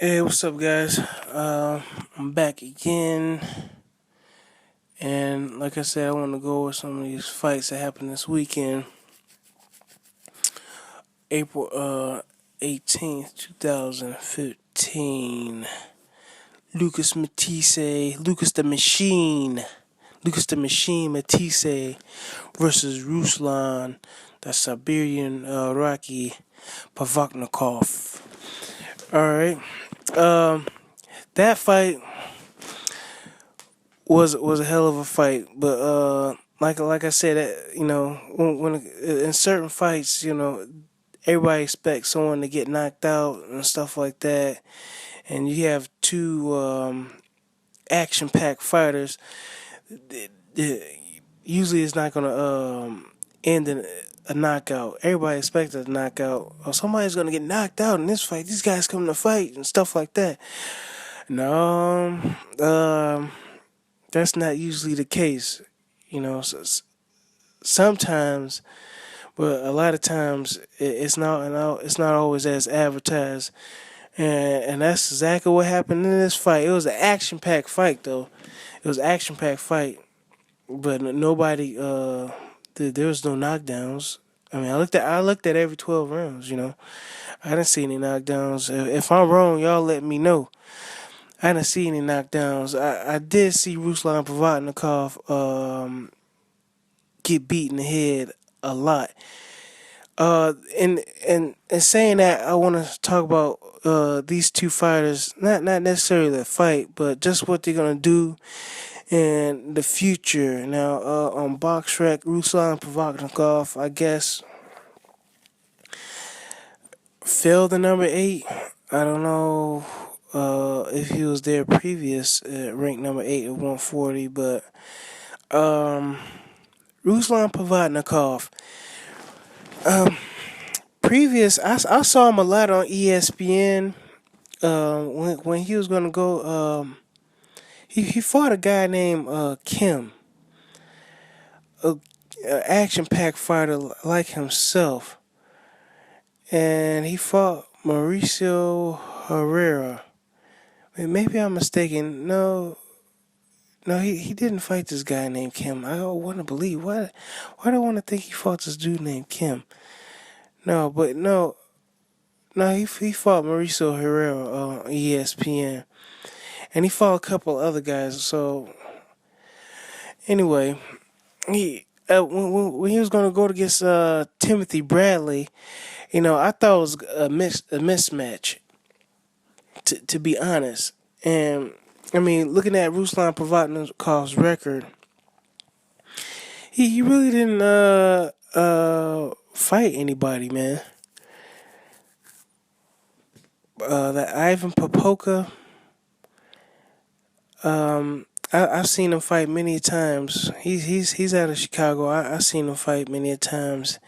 Hey, what's up, guys? I'm back again, and like I said, I want to go over some of these fights that happened this weekend, April 18th, 2015. Lucas the Machine Matthysse versus Ruslan, the Siberian Rocky Pavlov. All right, that fight was a hell of a fight, but like I said, when in certain fights, everybody expects someone to get knocked out and stuff like that, and you have two action-packed fighters. Usually, it's not gonna end in a knockout. Everybody expects a knockout, or somebody's gonna get knocked out in this fight. These guys come to fight and stuff like that. No, that's not usually the case. Sometimes, but a lot of times it's not always as advertised, and that's exactly what happened in this fight. It was an action-packed fight, though. It was an action-packed fight, but nobody. There was no knockdowns. I mean, I looked at every 12 rounds. I didn't see any knockdowns. If I'm wrong, y'all let me know. I didn't see any knockdowns. I did see Ruslan Provodnikov get beat in the head a lot. And saying that, I want to talk about these two fighters, not necessarily the fight, but just what they're gonna do in the future. Now, on BoxRec, Ruslan Provodnikov, I guess, failed the number 8. I don't know if he was there previous, ranked number 8 at 140, but Ruslan Provodnikov. Previous, I saw him a lot on ESPN. When he was gonna go, he fought a guy named Kim, a action-packed fighter like himself, and he fought Mauricio Herrera. Maybe I'm mistaken. No, he didn't fight this guy named Kim. I don't want to believe. Why do I want to think he fought this dude named Kim? No, he fought Mauricio Herrera on ESPN, and he fought a couple other guys. So anyway, when he was gonna go against Timothy Bradley, I thought it was a mismatch. To be honest, and I mean, looking at Ruslan Provodnikov's record, he really didn't fight anybody, man. That Ivan Popoka, I've seen him fight many times. He's out of Chicago. I've seen him fight many times.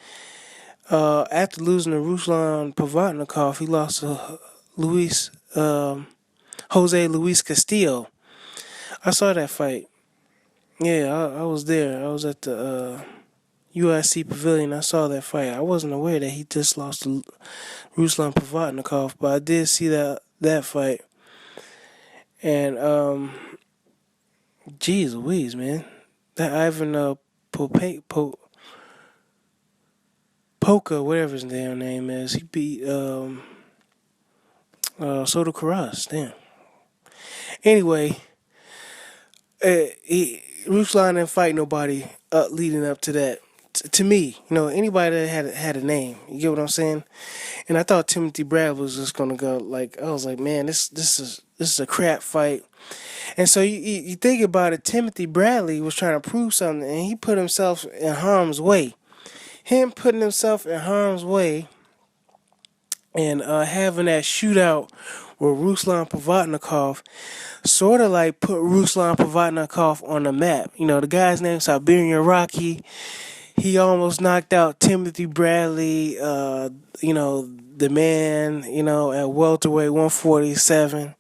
After losing to Ruslan Provodnikov, he lost to Jose Luis Castillo. I saw that fight. Yeah, I was there. I was at the UIC Pavilion. I saw that fight. I wasn't aware that he just lost to Ruslan Provodnikov, but I did see that fight. And geez Louise, man, that Ivan Polka, whatever his damn name is, he beat Soto Karas. Damn. Anyway, Ruslan didn't fight nobody leading up to that. To me, anybody that had a name, you get what I'm saying? And I thought Timothy Bradley was just gonna go. I was like, man, this is a crap fight. And so you think about it, Timothy Bradley was trying to prove something, and he put himself in harm's way. Him putting himself in harm's way and having that shootout with Ruslan Provodnikov sort of like put Ruslan Provodnikov on the map. The guy's name is Siberian Rocky. He almost knocked out Timothy Bradley, the man, at welterweight 147.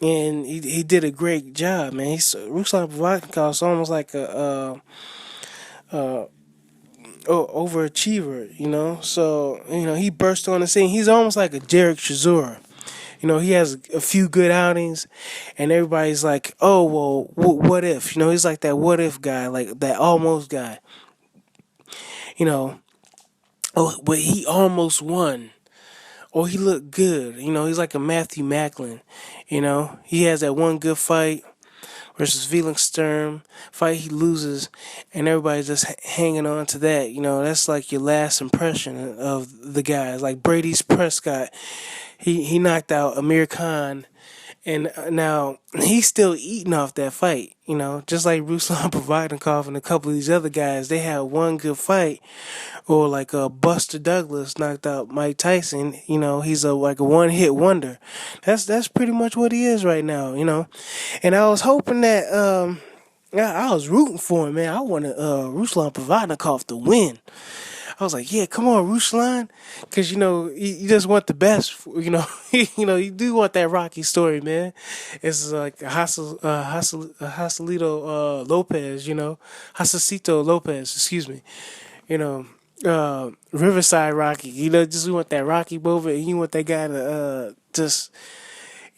And he did a great job, man. Ruslan Provodnikov is almost like a overachiever, So, he burst on the scene. He's almost like a Derek Chisora. He has a few good outings, and everybody's like, "Oh well, what if?" He's like that "what if" guy, like that almost guy. You know, oh, but he almost won. Or he looked good. He's like a Matthew Macklin. He has that one good fight versus Felix Sturm. Fight he loses, and everybody's just hanging on to that. That's like your last impression of the guys. Like Brady's Prescott, he knocked out Amir Khan, and now he's still eating off that fight. Just like Ruslan Provodnikov and a couple of these other guys, they had one good fight. Or like Buster Douglas knocked out Mike Tyson. He's like a one-hit wonder. That's pretty much what he is right now. And I was hoping that I was rooting for him, man. I wanted Ruslan Provodnikov to win. I was like, yeah, come on, Ruslan, because you just want the best. You do want that Rocky story, man. It's like Hasalito Lopez, Hasacito Lopez, excuse me. Riverside Rocky. Just want that Rocky moment, and you want that guy to just.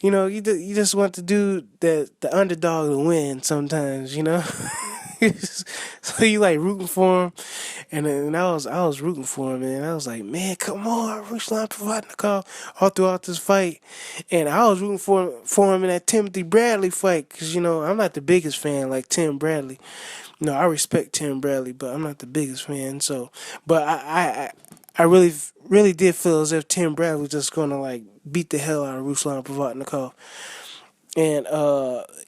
You just want to do the underdog to win sometimes. So you like rooting for him, and I was rooting for him, and I was like, man, come on, Ruslan Provodnikov, all throughout this fight, and I was rooting for him in that Timothy Bradley fight, because I'm not the biggest fan like Tim Bradley. I respect Tim Bradley, but I'm not the biggest fan. So, but I really did feel as if Tim Bradley was just gonna like beat the hell out of Ruslan Provodnikov, and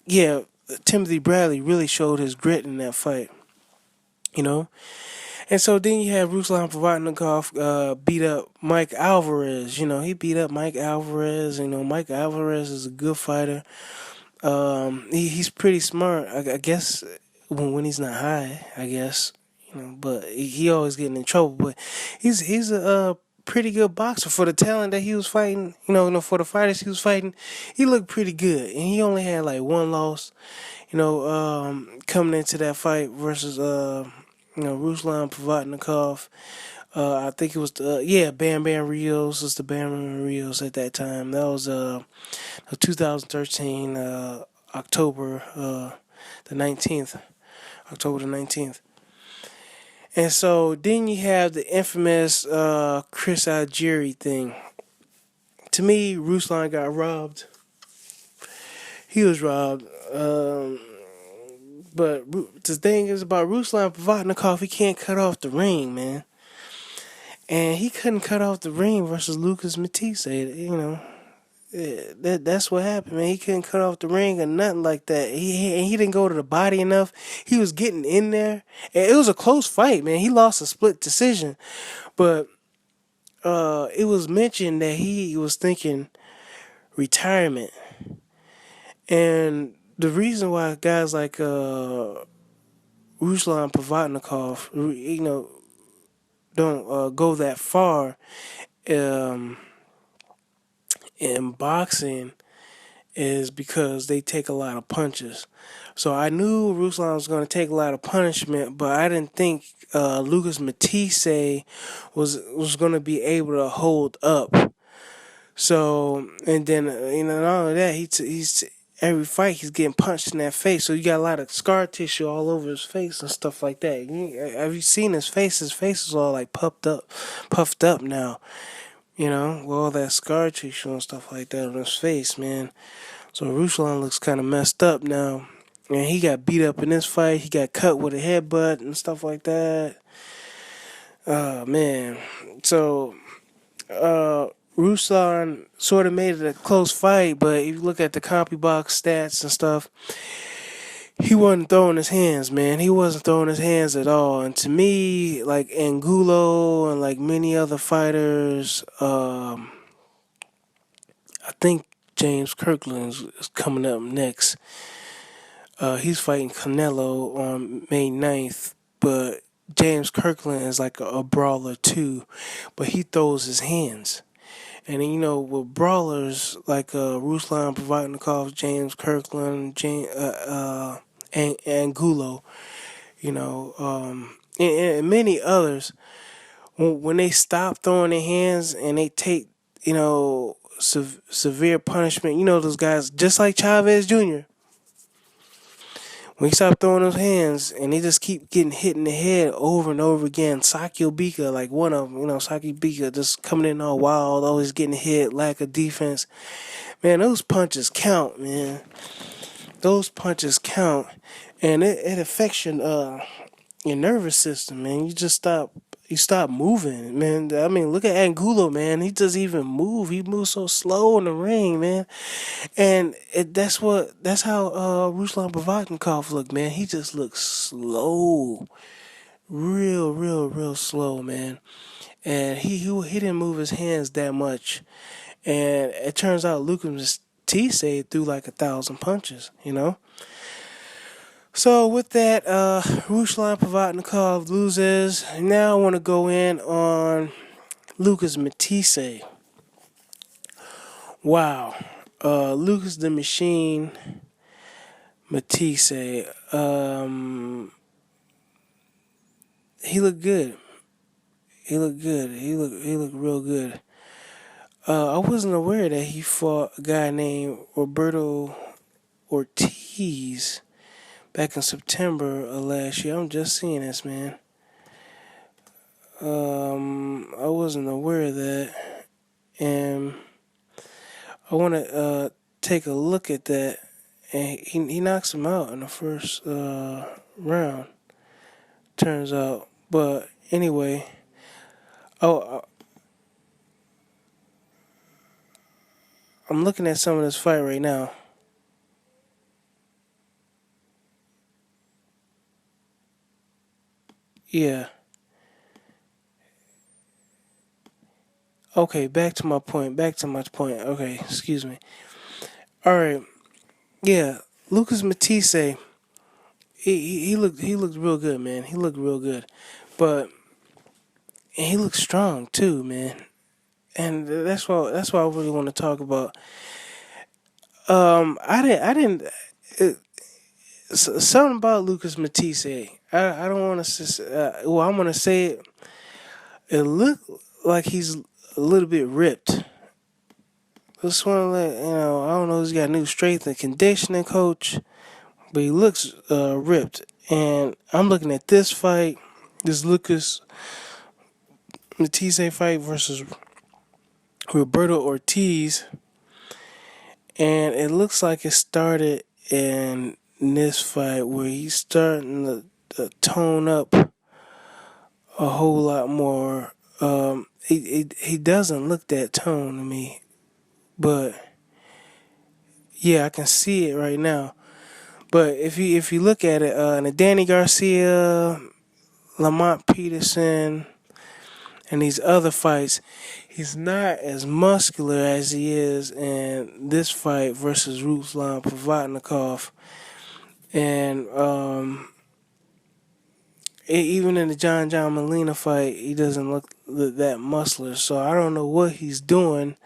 yeah, Timothy Bradley really showed his grit in that fight. And so then you have Ruslan Provodnikov beat up Mike Alvarez. He beat up Mike Alvarez. Mike Alvarez is a good fighter. He's pretty smart, I guess, when he's not high, I guess. But he always getting in trouble. But he's a pretty good boxer for the talent that he was fighting. For the fighters he was fighting, he looked pretty good, and he only had like one loss. Coming into that fight versus Ruslan Provodnikov. I think it was Bam Bam Rios was the Bam Bam Rios at that time. That was 2013 October the 19th. October the 19th. And so then you have the infamous Chris Algieri thing. To me, Ruslan got robbed. He was robbed. But the thing is about Ruslan Provodnikov, he can't cut off the ring, man. And he couldn't cut off the ring versus Lucas Matthysse. That's what happened, man. He couldn't cut off the ring or nothing like that. He didn't go to the body enough. He was getting in there. And it was a close fight, man. He lost a split decision. But it was mentioned that he was thinking retirement. And the reason why guys like Ruslan Provodnikov, don't go that far in boxing is because they take a lot of punches. So I knew Ruslan was going to take a lot of punishment, but I didn't think Lucas Matthysse was going to be able to hold up. So, and then not only that, he's every fight he's getting punched in that face. So you got a lot of scar tissue all over his face and stuff like that. Have you seen his face? His face is all like puffed up now. With all that scar tissue and stuff like that on his face, man. So Ruslan looks kind of messed up now. And he got beat up in this fight. He got cut with a headbutt and stuff like that. Man. So, Ruslan sort of made it a close fight, but if you look at the CompuBox stats and stuff, he wasn't throwing his hands, man. He wasn't throwing his hands at all. And to me, like Angulo and like many other fighters, I think James Kirkland is coming up next. He's fighting Canelo on May 9th, but James Kirkland is like a brawler too, but he throws his hands. And then, with brawlers like Ruslan Provodnikov, James Kirkland, Angulo, and many others, when they stop throwing their hands and they take, severe punishment. You know those guys, just like Chavez Jr. When he stopped throwing those hands and they just keep getting hit in the head over and over again. Sakio Bika, like one of them, Saki Bika just coming in all wild, always getting hit, lack of defense. Man, those punches count, man. Those punches count. And it affects your nervous system, man. You stop moving, man. I mean, look at Angulo, man. He doesn't even move. He moves so slow in the ring, man. And that's how Ruslan Provodnikov looked, man. He just looks slow, real slow, man. And he didn't move his hands that much. And it turns out Lucas Matthysse threw like 1,000 punches, So with that, Ruslan Provodnikov loses. Now I want to go in on Lucas Matthysse. Wow. Lucas the Machine Matthysse. He looked good. He looked real good. I wasn't aware that he fought a guy named Roberto Ortiz back in September of last year. I'm just seeing this, man. I wasn't aware of that. And I want to take a look at that. And he knocks him out in the first round, turns out. But anyway, I'm looking at some of this fight right now. Yeah. Okay, back to my point. Okay, excuse me. All right. Yeah, Lucas Matthysse. He looked real good, man. He looked real good, and he looked strong too, man. And that's why I really want to talk about. I didn't. Something about Lucas Matthysse. I don't want to. I'm gonna say it. It looked like he's a little bit ripped. Just want to let I don't know. He's got a new strength and conditioning coach, but he looks ripped. And I'm looking at this fight, this Lucas Matthysse fight versus Roberto Ortiz, and it looks like it started in this fight where he's starting to tone up a whole lot more. He doesn't look that toned to me, but yeah, I can see it right now. But if you look at it, the Danny Garcia, Lamont Peterson, and these other fights, he's not as muscular as he is in this fight versus Ruslan Provodnikov. And even in the John Molina fight, he doesn't look that muscular. So I don't know what he's doing,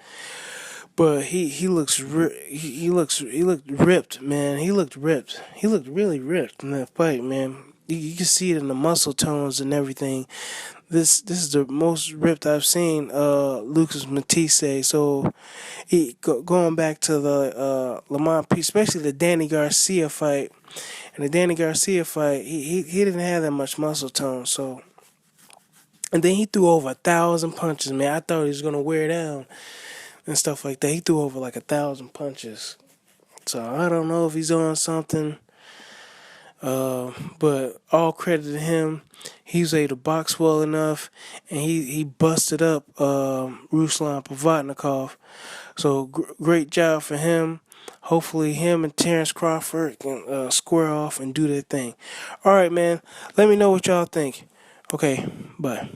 but he looked ripped, man. He looked ripped. He looked really ripped in that fight, man. You can see it in the muscle tones and everything. This is the most ripped I've seen Lucas Matthysse. So going back to the Lamont P, especially the Danny Garcia fight. And the Danny Garcia fight, he didn't have that much muscle tone. So, and then he threw over 1,000 punches, man. I thought he was gonna wear down and stuff like that. He threw over like 1,000 punches. So I don't know if he's on something. But all credit to him. He was able to box well enough, and he busted up Ruslan Provodnikov. So great job for him. Hopefully him and Terrence Crawford can square off and do their thing. All right, man. Let me know what y'all think. Okay, bye.